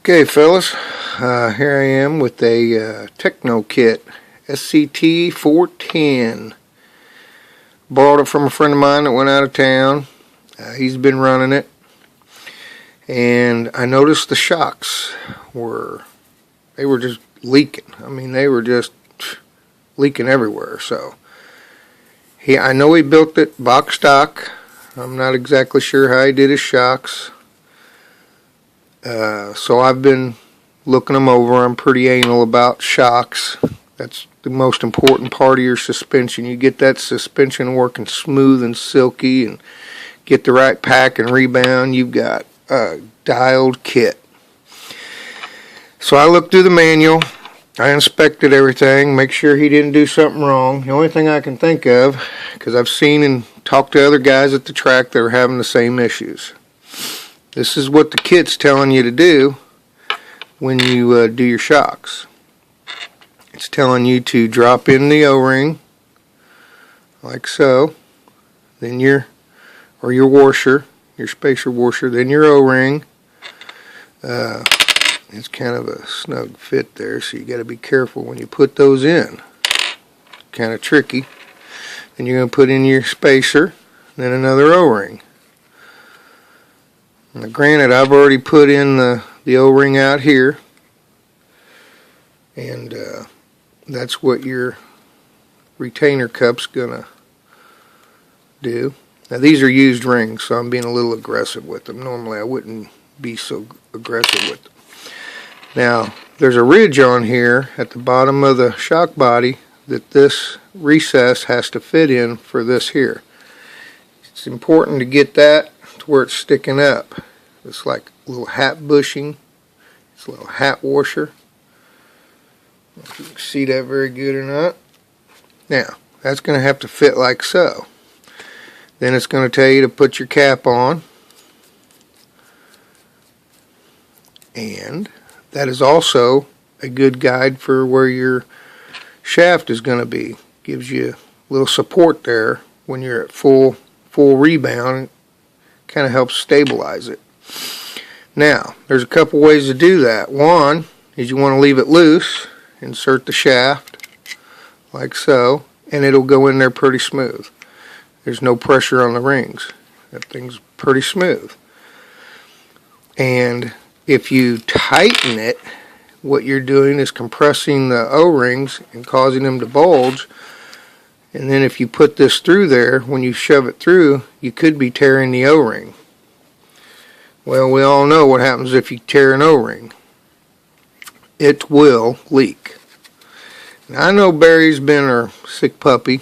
Okay, fellas, here I am with a Tekno kit, SCT410. Borrowed it from a friend of mine that went out of town. He's been running it, and I noticed the shocks were just leaking. I mean, they were just leaking everywhere. So I know he built it box stock. I'm not exactly sure how he did his shocks. So I've been looking them over. I'm pretty anal about shocks. That's the most important part of your suspension. You get that suspension working smooth and silky and get the right pack and rebound, you've got a dialed kit. So I looked through the manual. I inspected everything, make sure he didn't do something wrong. The only thing I can think of, because I've seen and talked to other guys at the track that are having the same issues. This is what the kit's telling you to do when you do your shocks. It's telling you to drop in the O-ring, like so, then your washer, your spacer washer, then your O-ring. It's kind of a snug fit there, so you got to be careful when you put those in. Kind of tricky. Then you're going to put in your spacer, then another O-ring. Now, granted, I've already put in the O-ring out here, and that's what your retainer cup's gonna do. Now, these are used rings, so I'm being a little aggressive with them. Normally I wouldn't be so aggressive with them. Now, there's a ridge on here at the bottom of the shock body that this recess has to fit in for this here. It's important to get that to where it's sticking up. It's like a little hat bushing. It's a little hat washer. I don't know if you can see that very good or not. Now, that's going to have to fit like so. Then it's going to tell you to put your cap on. And that is also a good guide for where your shaft is going to be. Gives you a little support there when you're at full rebound. Kind of helps stabilize it. Now, there's a couple ways to do that. One is you want to leave it loose. Insert the shaft like so, and it'll go in there pretty smooth. There's no pressure on the rings. That thing's pretty smooth. And if you tighten it, what you're doing is compressing the O-rings and causing them to bulge. And then if you put this through there, when you shove it through, you could be tearing the O-ring. Well, we all know what happens if you tear an O-ring. It will leak. Now, I know Barry's been our sick puppy.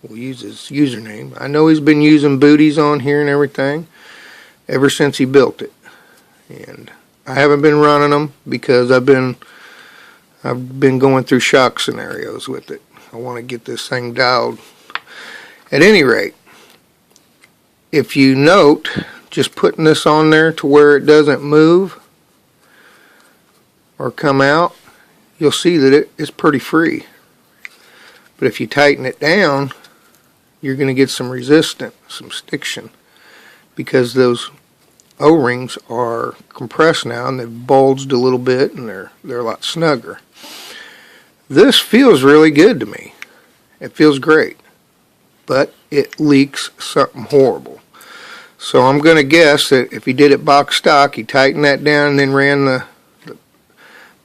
We'll use his username. I know he's been using booties on here and everything ever since he built it. And I haven't been running them because I've been going through shock scenarios with it. I want to get this thing dialed. At any rate, if you note, just putting this on there to where it doesn't move or come out, you'll see that it's pretty free. But if you tighten it down, you're going to get some resistance, some stiction, because those O-rings are compressed now and they've bulged a little bit and they're a lot snugger. This feels really good to me. It feels great, but it leaks something horrible. So I'm going to guess that if he did it box stock, he tightened that down and then ran the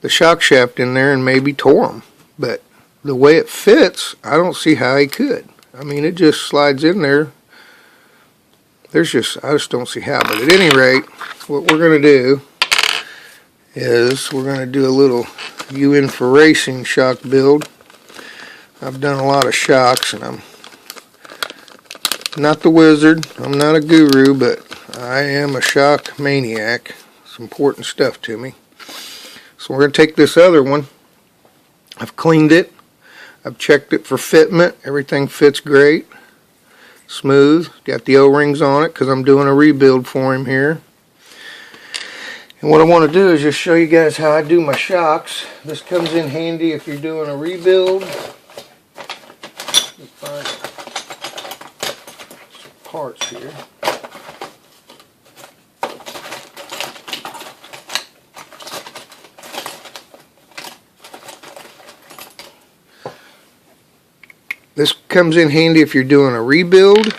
shock shaft in there and maybe tore them. But the way it fits, I don't see how he could. I mean, it just slides in there. I just don't see how. But at any rate, what we're going to do is we're going to do a little UN for Racing shock build. I've done a lot of shocks, and I'm not the wizard. I'm not a guru, but I am a shock maniac. It's important stuff to me. So we're going to take this other one. I've cleaned it. I've checked it for fitment. Everything fits great. Smooth. Got the O-rings on it because I'm doing a rebuild for him here. And what I want to do is just show you guys how I do my shocks. This comes in handy if you're doing a rebuild. Let me find some parts here. This comes in handy if you're doing a rebuild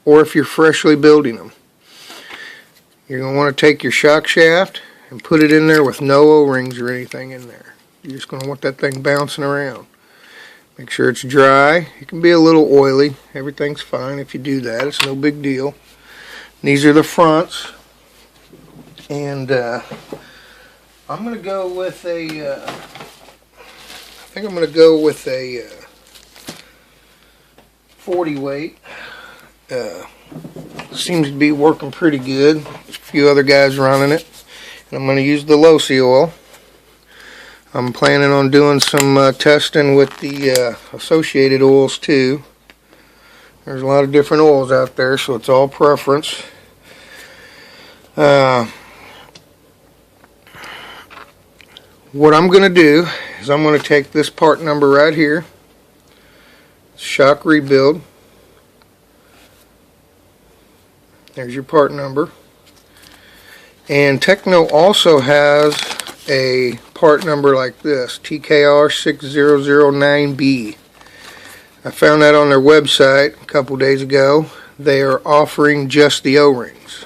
or if you're freshly building them. You're going to want to take your shock shaft and put it in there with no O-rings or anything in there. You're just going to want that thing bouncing around. Make sure it's dry. It can be a little oily. Everything's fine if you do that. It's no big deal. And these are the fronts. And I'm going to go with a, I think I'm going to go with a 40 weight. Seems to be working pretty good. There's a few other guys running it. And I'm going to use the low-C oil. I'm planning on doing some testing with the associated oils too. There's a lot of different oils out there, so it's all preference. What I'm going to do is I'm going to take this part number right here, shock rebuild. There's your part number. And Tekno also has a part number like this, TKR6009B. I found that on their website a couple days ago. They are offering just the O-rings.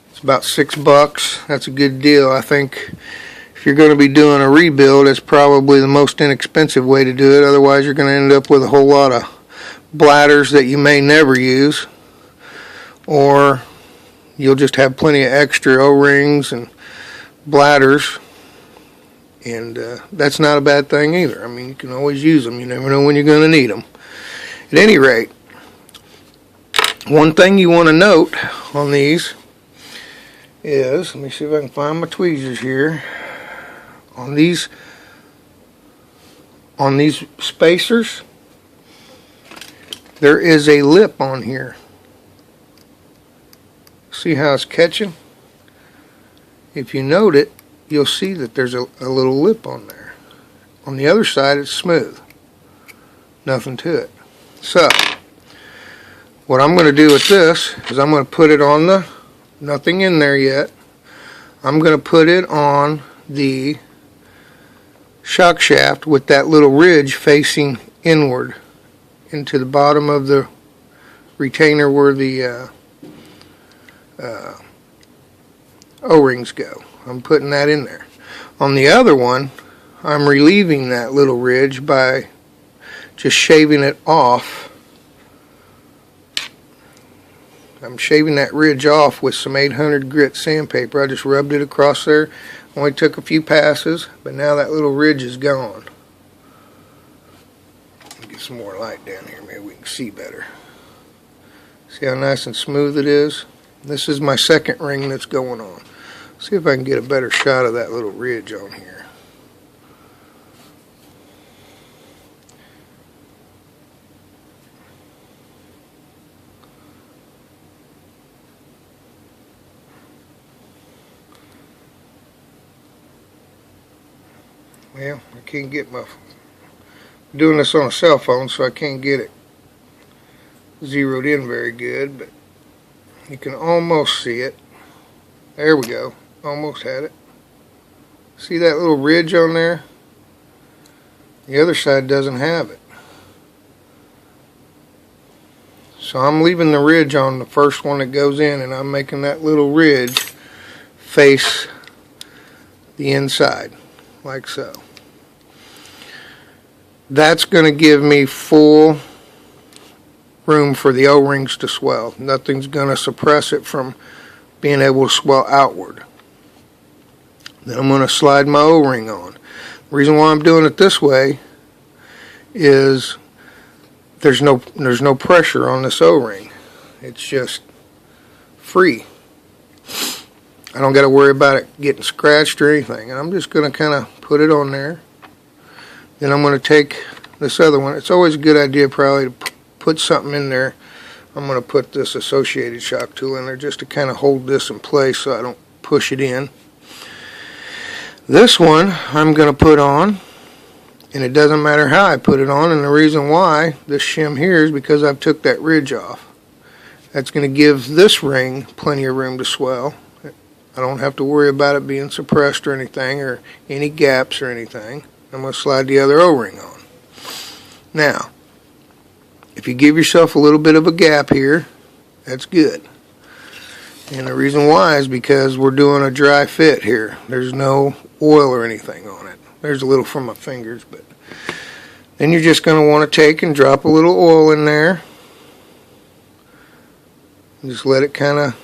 It's about $6. That's a good deal. I think if you're going to be doing a rebuild, it's probably the most inexpensive way to do it. Otherwise, you're going to end up with a whole lot of bladders that you may never use. Or you'll just have plenty of extra O-rings and bladders. And that's not a bad thing either. I mean, you can always use them. You never know when you're going to need them. At any rate, one thing you want to note on these is, let me see if I can find my tweezers here. On these spacers, there is a lip on here. See how it's catching? If you note it, you'll see that there's a little lip on there. On the other side, it's smooth. Nothing to it. So, what I'm going to do with this is I'm going to put it on the, nothing in there yet. I'm going to put it on the shock shaft with that little ridge facing inward into the bottom of the retainer where the O-rings go. I'm putting that in there. On the other one, I'm relieving that little ridge by just shaving it off. I'm shaving that ridge off with some 800 grit sandpaper. I just rubbed it across there. Only took a few passes, but now that little ridge is gone. Get some more light down here, maybe we can see better. See how nice and smooth it is? This is my second ring that's going on. See if I can get a better shot of that little ridge on here. Well, I can't get my, I'm doing this on a cell phone, so I can't get it zeroed in very good, but you can almost see it. There we go. Almost had it. See that little ridge on there? The other side doesn't have it. So I'm leaving the ridge on the first one that goes in, and I'm making that little ridge face the inside, like so. That's going to give me full room for the O-rings to swell. Nothing's going to suppress it from being able to swell outward. Then I'm going to slide my O-ring on. The reason why I'm doing it this way is there's no pressure on this O-ring. It's just free. I don't got to worry about it getting scratched or anything. And I'm just going to kind of put it on there. Then I'm going to take this other one. It's always a good idea probably to put something in there. I'm going to put this associated shock tool in there just to kind of hold this in place so I don't push it in. This one I'm going to put on, and it doesn't matter how I put it on, and the reason why this shim here is because I've took that ridge off. That's going to give this ring plenty of room to swell. I don't have to worry about it being suppressed or anything, or any gaps or anything. I'm going to slide the other O-ring on. Now, If you give yourself a little bit of a gap here, that's good. And the reason why is because we're doing a dry fit here. There's no oil or anything on it. There's a little from my fingers, but then you're just going to want to take and drop a little oil in there. And just let it kind of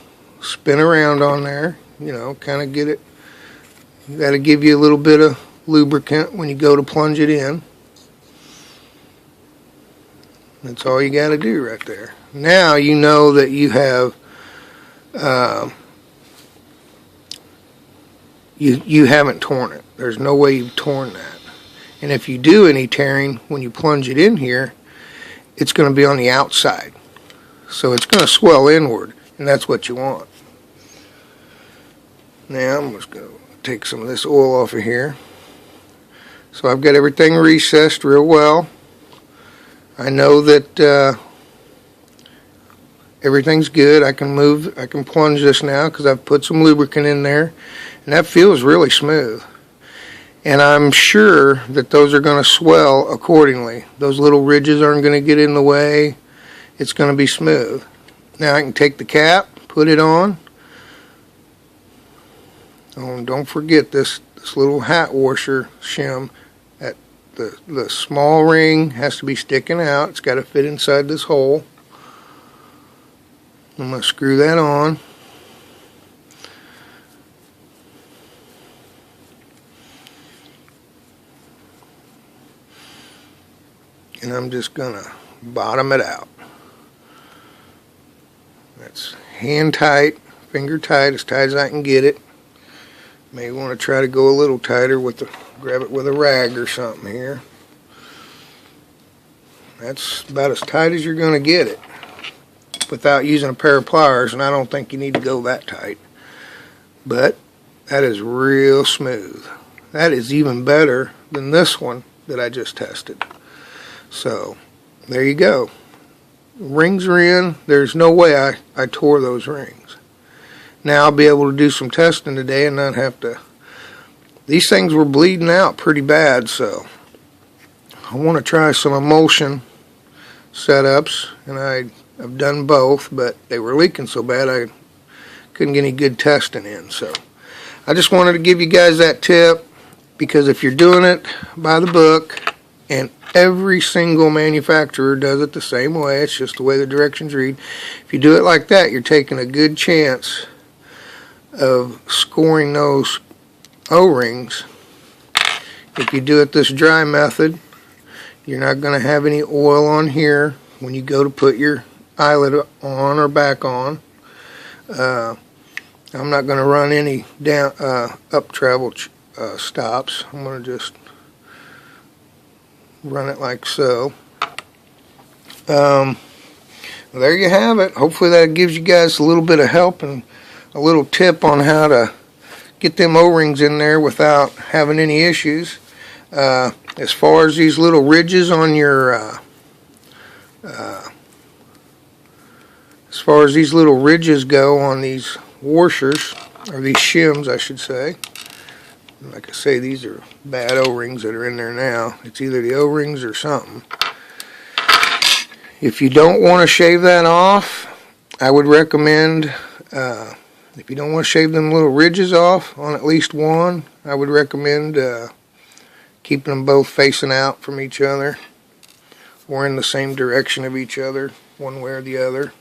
spin around on there. You know, kind of get it. That'll give you a little bit of lubricant when you go to plunge it in. That's all you got to do right there. Now you know that you have you haven't torn it. There's no way you've torn that. And if you do any tearing when you plunge it in here, it's going to be on the outside. So it's going to swell inward, and that's what you want. Now I'm just going to take some of this oil off of here. So I've got everything recessed real well. I know that everything's good. I can plunge this now because I've put some lubricant in there, and that feels really smooth. And I'm sure that those are going to swell accordingly. Those little ridges aren't going to get in the way. It's going to be smooth. Now I can take the cap, put it on. Oh, and don't forget this little hat washer shim. At the small ring has to be sticking out. It's got to fit inside this hole. I'm going to screw that on. And I'm just going to bottom it out. That's hand tight, finger tight as I can get it. May want to try to go a little tighter grab it with a rag or something here. That's about as tight as you're going to get it without using a pair of pliers, and I don't think you need to go that tight. But that is real smooth. That is even better than this one that I just tested. So there you go. Rings are in. There's no way I tore those rings. Now I'll be able to do some testing today and not have to. These things were bleeding out pretty bad, so I want to try some emulsion setups, and I've done both, but they were leaking so bad I couldn't get any good testing in. So I just wanted to give you guys that tip, because if you're doing it by the book, and every single manufacturer does it the same way, it's just the way the directions read. If you do it like that, you're taking a good chance of scoring those O-rings. If you do it this dry method, you're not going to have any oil on here when you go to put your eyelet on or back on. I'm not going to run any down up travel stops. I'm going to just run it like so. There you have it. Hopefully that gives you guys a little bit of help and a little tip on how to get them O-rings in there without having any issues. As far as these little ridges on your as far as these little ridges go on these washers, or these shims I should say, like I say, these are bad O-rings that are in there now. It's either the O-rings or something. If you don't want to shave that off, I would recommend, if you don't want to shave them little ridges off on at least one, I would recommend keeping them both facing out from each other, or in the same direction of each other, one way or the other.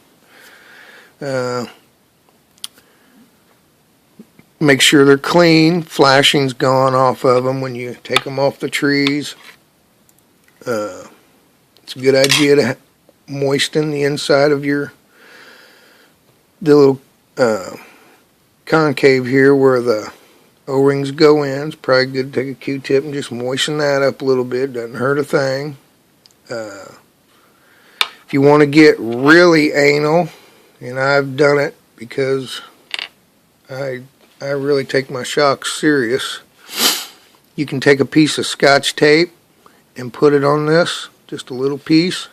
Make sure they're clean. Flashing's gone off of them when you take them off the trees. It's a good idea to moisten the inside of the little concave here where the O-rings go in. It's probably good to take a Q-tip and just moisten that up a little bit. Doesn't hurt a thing. If you want to get really anal, and I've done it because I really take my shocks serious, you can take a piece of Scotch tape and put it on this, just a little piece.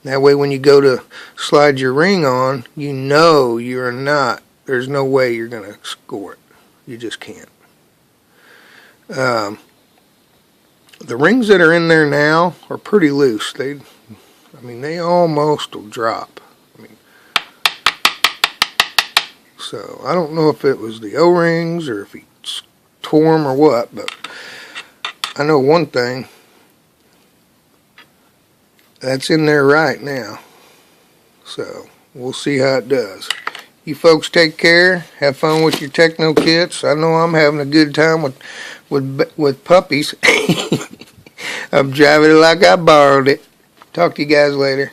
That way when you go to slide your ring on, you know there's no way you're going to score it. You just can't. The rings that are in there now are pretty loose. I mean, they almost will drop. I mean, so I don't know if it was the O-rings or if he tore them or what, but I know one thing. That's in there right now. So we'll see how it does. You folks take care. Have fun with your Tekno kits. I know I'm having a good time with puppies. I'm driving it like I borrowed it. Talk to you guys later.